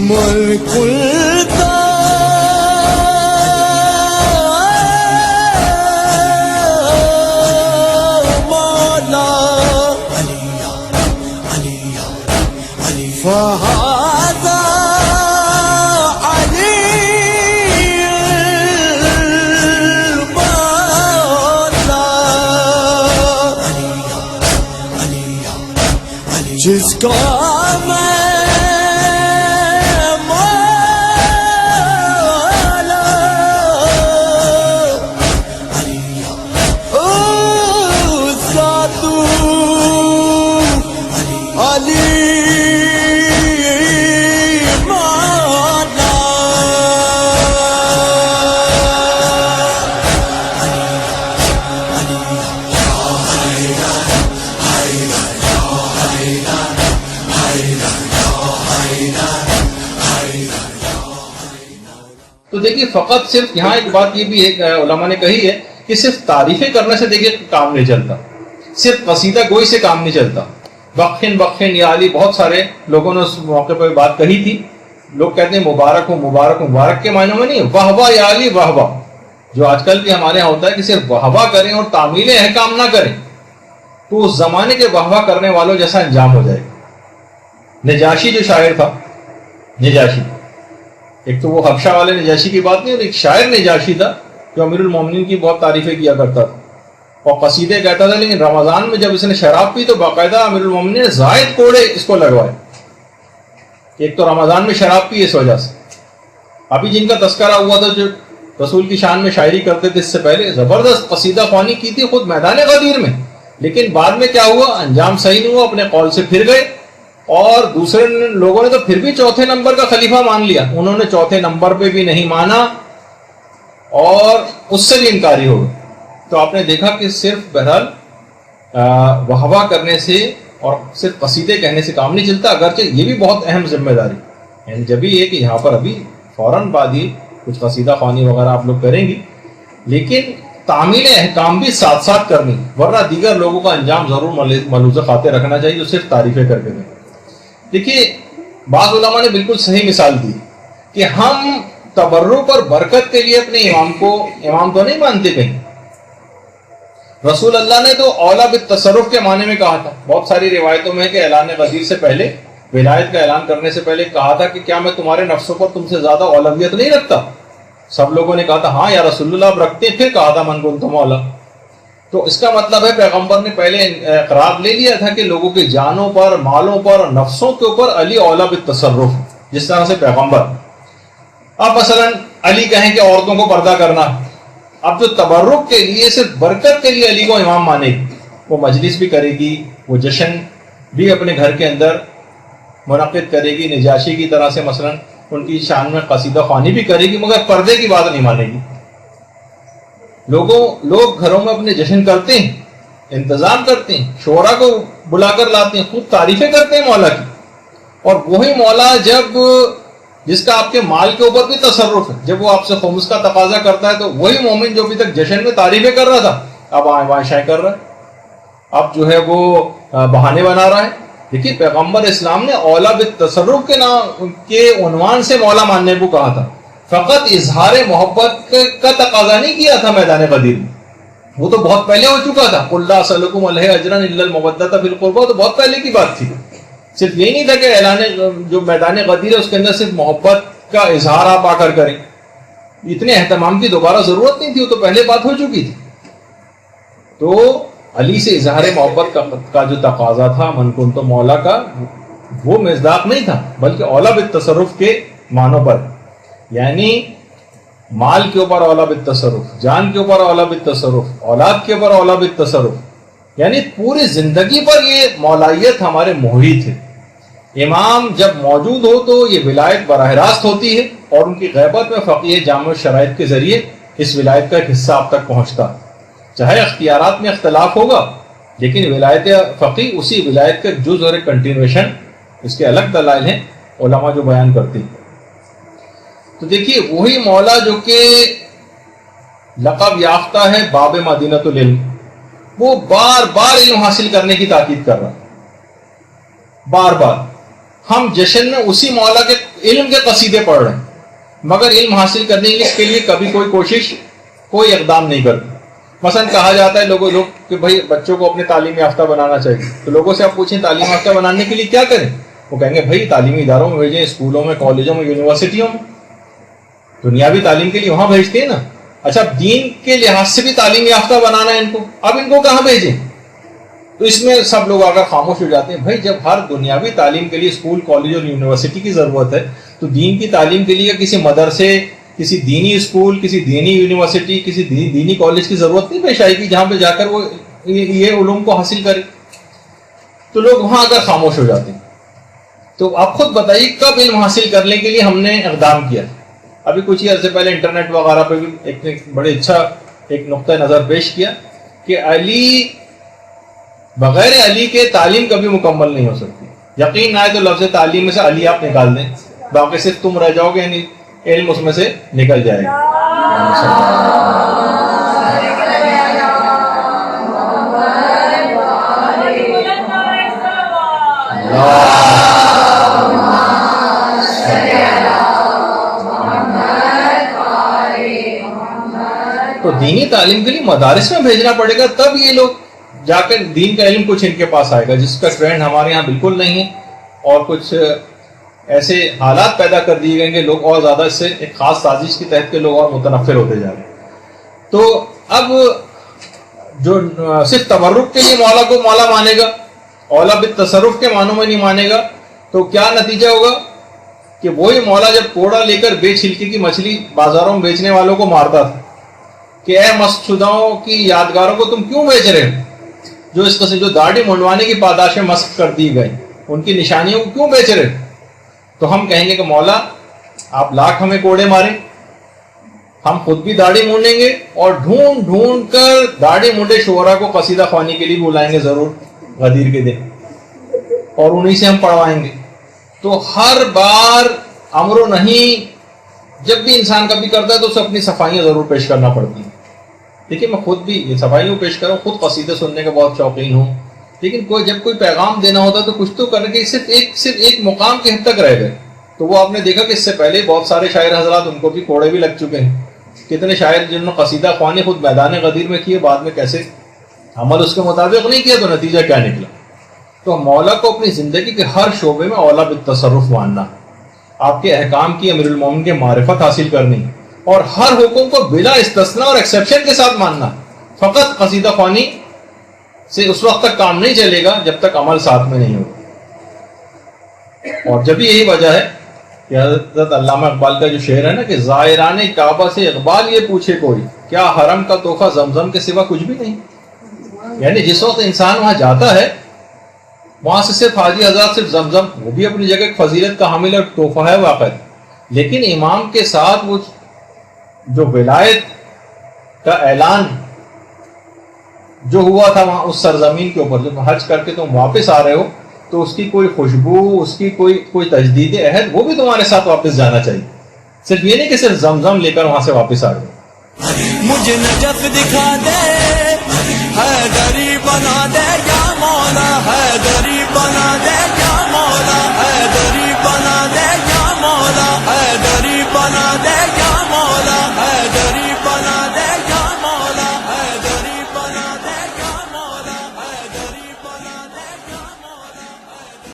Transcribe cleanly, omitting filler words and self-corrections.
ملک مولا فهذا علی المولا جس کا تو دیکھیے فقط صرف یہاں ایک بات یہ بھی ایک علماء نے کہی ہے کہ صرف تعریفیں کرنے سے دیکھیے کام نہیں چلتا، صرف قصیدہ گوئی سے کام نہیں چلتا. بخن بخن یا علی، بہت سارے لوگوں نے اس موقع پہ بات کہی تھی. لوگ کہتے ہیں مبارک ہو مبارک ہو، مبارک کے معنی میں نہیں، واہ واہ یا علی واہ واہ، جو آج کل بھی ہمارے یہاں ہوتا ہے کہ صرف واہ واہ کریں اور تعمیل احکام نہ کریں تو اس زمانے کے واہ واہ کرنے والوں جیسا انجام ہو جائے گا. نجاشی جو شاعر تھا، نجاشی، ایک تو وہ حبشہ والے نجاشی کی بات نہیں، اور ایک شاعر نجاشی تھا جو امیر المومنین کی بہت تعریفیں کیا کرتا تھا اور قصیدے کہتا تھا. لیکن رمضان میں جب اس نے شراب پی تو باقاعدہ امیر المومنین نے زائد کوڑے اس کو لگوائے. ایک تو رمضان میں شراب پی اس وجہ سے. ابھی جن کا تذکرہ ہوا تھا جو رسول کی شان میں شاعری کرتے تھے، اس سے پہلے زبردست قصیدہ خوانی کی تھی خود میدان غدیر میں، لیکن بعد میں کیا ہوا، انجام صحیح نہیں ہوا، اپنے قول سے پھر گئے. اور دوسرے لوگوں نے تو پھر بھی چوتھے نمبر کا خلیفہ مان لیا، انہوں نے چوتھے نمبر پہ بھی نہیں مانا اور اس سے بھی انکاری ہو گئے. تو آپ نے دیکھا کہ صرف بہرحال واہ واہ کرنے سے اور صرف قصیدے کہنے سے کام نہیں چلتا، اگرچہ یہ بھی بہت اہم ذمہ داری ہے. جب بھی یہ کہ یہاں پر ابھی فوراً بعد ہی کچھ قصیدہ خوانی وغیرہ آپ لوگ کریں گی، لیکن تعمیل احکام بھی ساتھ ساتھ کرنی، ورنہ دیگر لوگوں کا انجام ضرور ملوث خاطر رکھنا چاہیے جو صرف تعریفیں کر کے دیں. دیکھیے بعض علماء نے بالکل صحیح مثال دی کہ ہم تبرک اور برکت کے لیے اپنے امام کو امام تو نہیں مانتے کہیں. رسول اللہ نے تو اولا بالتصرف کے معنی میں کہا تھا. بہت ساری روایتوں میں کہ اعلان غدیر سے پہلے، ولایت کا اعلان کرنے سے پہلے کہا تھا کہ کیا میں تمہارے نفسوں پر تم سے زیادہ اولویت نہیں رکھتا؟ سب لوگوں نے کہا تھا ہاں یا رسول اللہ آپ رکھتے ہیں. پھر کہا تھا من کنت مولا. تو اس کا مطلب ہے پیغمبر نے پہلے اقرار لے لیا تھا کہ لوگوں کی جانوں پر، مالوں پر اور نفسوں کے اوپر علی اولا بالتصرف، جس طرح سے پیغمبر. اب مثلا علی کہیں کہ عورتوں کو پردہ کرنا، اب جو تبرک کے لیے صرف برکت کے لیے علی کو امام مانے گی، وہ مجلس بھی کرے گی، وہ جشن بھی اپنے گھر کے اندر منعقد کرے گی، نجاشی کی طرح سے مثلا ان کی شان میں قصیدہ خوانی بھی کرے گی، مگر پردے کی بات نہیں مانے گی. لوگ گھروں میں اپنے جشن کرتے ہیں، انتظام کرتے ہیں، شعراء کو بلا کر لاتے ہیں، خوب تعریفیں کرتے ہیں مولا کی. اور وہی مولا جس کا آپ کے مال کے اوپر بھی تصرف ہے، جب وہ آپ سے خمس کا تقاضا کرتا ہے تو وہی مومن جو ابھی تک جشن میں تعریفیں کر رہا تھا اب آئیں کر رہا ہے، اب جو ہے وہ بہانے بنا رہا ہے. دیکھیے پیغمبر اسلام نے اولا بالتصرف کے نام کے عنوان سے مولا ماننے کو کہا تھا، فقط اظہار محبت کا تقاضا نہیں کیا تھا میدان غدیر میں. وہ تو بہت پہلے ہو چکا تھا، قل لا اسألکم علیہ اجرا الا المودۃ فی القربى، تو بہت پہلے کی بات تھی. صرف یہی نہیں تھا کہ اعلان جو میدان غدیر ہے اس کے اندر صرف محبت کا اظہار آپ آ کر کریں، اتنے اہتمام کی دوبارہ ضرورت نہیں تھی، وہ تو پہلے بات ہو چکی تھی. تو علی سے اظہار محبت کا جو تقاضا تھا من کنت مولا کا، وہ مصداق نہیں تھا، بلکہ اولا بالتصرف کے معنوں پر، یعنی مال کے اوپر اولا بالتصرف، جان کے اوپر اولا بالتصرف، اولاد کے اوپر اولا بالتصرف، یعنی پوری زندگی پر یہ مولائیت ہمارے محیط ہے. امام جب موجود ہو تو یہ ولایت براہ راست ہوتی ہے، اور ان کی غیبت میں فقیہ جامع شرائط کے ذریعے اس ولایت کا ایک حصہ آپ تک پہنچتا. چاہے اختیارات میں اختلاف ہوگا، لیکن ولایت فقیہ اسی ولایت کا جز اور ایک کنٹینویشن. اس کے الگ دلائل ہیں علماء جو بیان کرتے ہیں. تو دیکھیے وہی مولا جو کہ لقب یافتہ ہے باب مدینۃ العلم، وہ بار بار علم حاصل کرنے کی تاکید کر رہا ہے، بار بار۔ ہم جشن میں اسی مولا کے علم کے قصیدے پڑھ رہے ہیں، مگر علم حاصل کرنے کے لیے کبھی کوئی کوشش، کوئی اقدام نہیں کرتے۔ مثلا کہا جاتا ہے لوگ کہ بھائی بچوں کو اپنے تعلیم یافتہ بنانا چاہیے، تو لوگوں سے آپ پوچھیں تعلیم یافتہ بنانے کے لیے کیا کریں، وہ کہیں گے بھائی تعلیمی اداروں میں بھیجیں، اسکولوں میں، کالجوں میں، یونیورسٹیوں میں، دنیاوی تعلیم کے لیے وہاں بھیجتے ہیں نا۔ اچھا دین کے لحاظ سے بھی تعلیم یافتہ بنانا ہے ان کو، اب ان کو کہاں بھیجیں؟ تو اس میں سب لوگ اگر خاموش ہو جاتے ہیں۔ بھائی جب ہر دنیاوی تعلیم کے لیے اسکول، کالج اور یونیورسٹی کی ضرورت ہے، تو دین کی تعلیم کے لیے کسی مدرسے، کسی دینی اسکول، کسی دینی یونیورسٹی، کسی دینی کالج کی ضرورت نہیں پیش آئے گی جہاں پہ جا کر وہ یہ علوم کو حاصل کرے؟ تو لوگ وہاں اگر خاموش ہو جاتے ہیں۔ تو آپ خود بتائیے کب علم حاصل کرنے کے لیے ہم نے اقدام کیا؟ ابھی کچھ ہی عرصے پہلے انٹرنیٹ وغیرہ پہ بھی ایک بڑے اچھا ایک نقطہ نظر پیش کیا کہ علی، بغیر علی کے تعلیم کبھی مکمل نہیں ہو سکتی۔ یقین نہ آئے تو لفظ تعلیم میں سے علی آپ نکال دیں، باقی صرف تم رہ جاؤ گے، یعنی علم اس میں سے نکل جائے گا۔ تو دینی تعلیم کے لیے مدارس میں بھیجنا پڑے گا، تب یہ لوگ جا کر دین کا علم کچھ ان کے پاس آئے گا، جس کا ٹرینڈ ہمارے یہاں بالکل نہیں ہے، اور کچھ ایسے حالات پیدا کر دیے گئے کہ لوگ اور زیادہ اس سے ایک خاص سازش کے تحت کے لوگ اور متنفر ہوتے جا رہے ہیں۔ تو اب جو صرف تبرک کے لیے مولا کو مولا مانے گا، اولا بالتصرف کے معنوں میں نہیں مانے گا، تو کیا نتیجہ ہوگا کہ وہی مولا جب کوڑا لے کر بے چھلکے کی مچھلی بازاروں میں بیچنے والوں کو مارتا تھا کہ اے مست شداؤں کی یادگاروں کو تم کیوں بیچ رہے ہو، جو اس قسم جو داڑھی منڈوانے کی پاداشیں مسخ کر دی گئی، ان کی نشانیوں کو کیوں بیچ رہے ہو؟ تو ہم کہیں گے کہ مولا آپ لاکھ ہمیں کوڑے ماریں، ہم خود بھی داڑھی مونڈیں گے اور ڈھونڈ ڈھونڈ کر داڑھی مونڈے شعراء کو قصیدہ خوانی کے لیے بلائیں گے ضرور غدیر کے دن، اور انہی سے ہم پڑھوائیں گے۔ تو ہر بار امر و نہیں جب بھی انسان کبھی کرتا ہے تو اسے اپنی صفائیاں ضرور پیش کرنا پڑتی ہیں۔ دیکھیے میں خود بھی یہ صفائیوں پیش کروں، خود قصیدے سننے کا بہت شوقین ہوں، لیکن جب کوئی پیغام دینا ہوتا تو کچھ تو کرنے کے صرف ایک مقام کے حد تک رہ گئے۔ تو وہ آپ نے دیکھا کہ اس سے پہلے بہت سارے شاعر حضرات ان کو بھی کوڑے بھی لگ چکے ہیں، کتنے شاعر جنہوں نے قصیدہ خوانی خود میدان غدیر میں کیے، بعد میں کیسے عمل اس کے مطابق نہیں کیا تو نتیجہ کیا نکلا۔ تو مولا کو اپنی زندگی کے ہر شعبے میں اولا بالتصرف ماننا، آپ کے احکام کی امیر المومن کے معرفت حاصل کرنی، اور ہر حکم کو بلا استثناء اور ایکسیپشن کے ساتھ ماننا۔ فقط قصیدہ خوانی سے اس وقت تک کام نہیں چلے گا جب تک عمل ساتھ میں نہیں ہوگا۔ اور جب یہی وجہ ہے کہ حضرت علامہ اقبال کا جو شعر ہے نا کہ زائران کعبہ سے اقبال یہ پوچھے کوئی، کیا حرم کا تحفہ زمزم کے سوا کچھ بھی نہیں؟ یعنی جس وقت انسان وہاں جاتا ہے وہاں سے صرف حاجی حضرات صرف زمزم، وہ بھی اپنی جگہ فضیلت کا حامل اور تحفہ ہے واقع، لیکن امام کے ساتھ وہ جو ولایت کا اعلان جو ہوا تھا وہاں اس سرزمین کے اوپر، جب حج کر کے تم واپس آ رہے ہو تو اس کی کوئی خوشبو، اس کی کوئی تجدید عہد، وہ بھی تمہارے ساتھ واپس جانا چاہیے، صرف یہ نہیں کہ صرف زمزم لے کر وہاں سے واپس آ گئے۔ مجھے نجف دکھا دے، حیدری بنا دے۔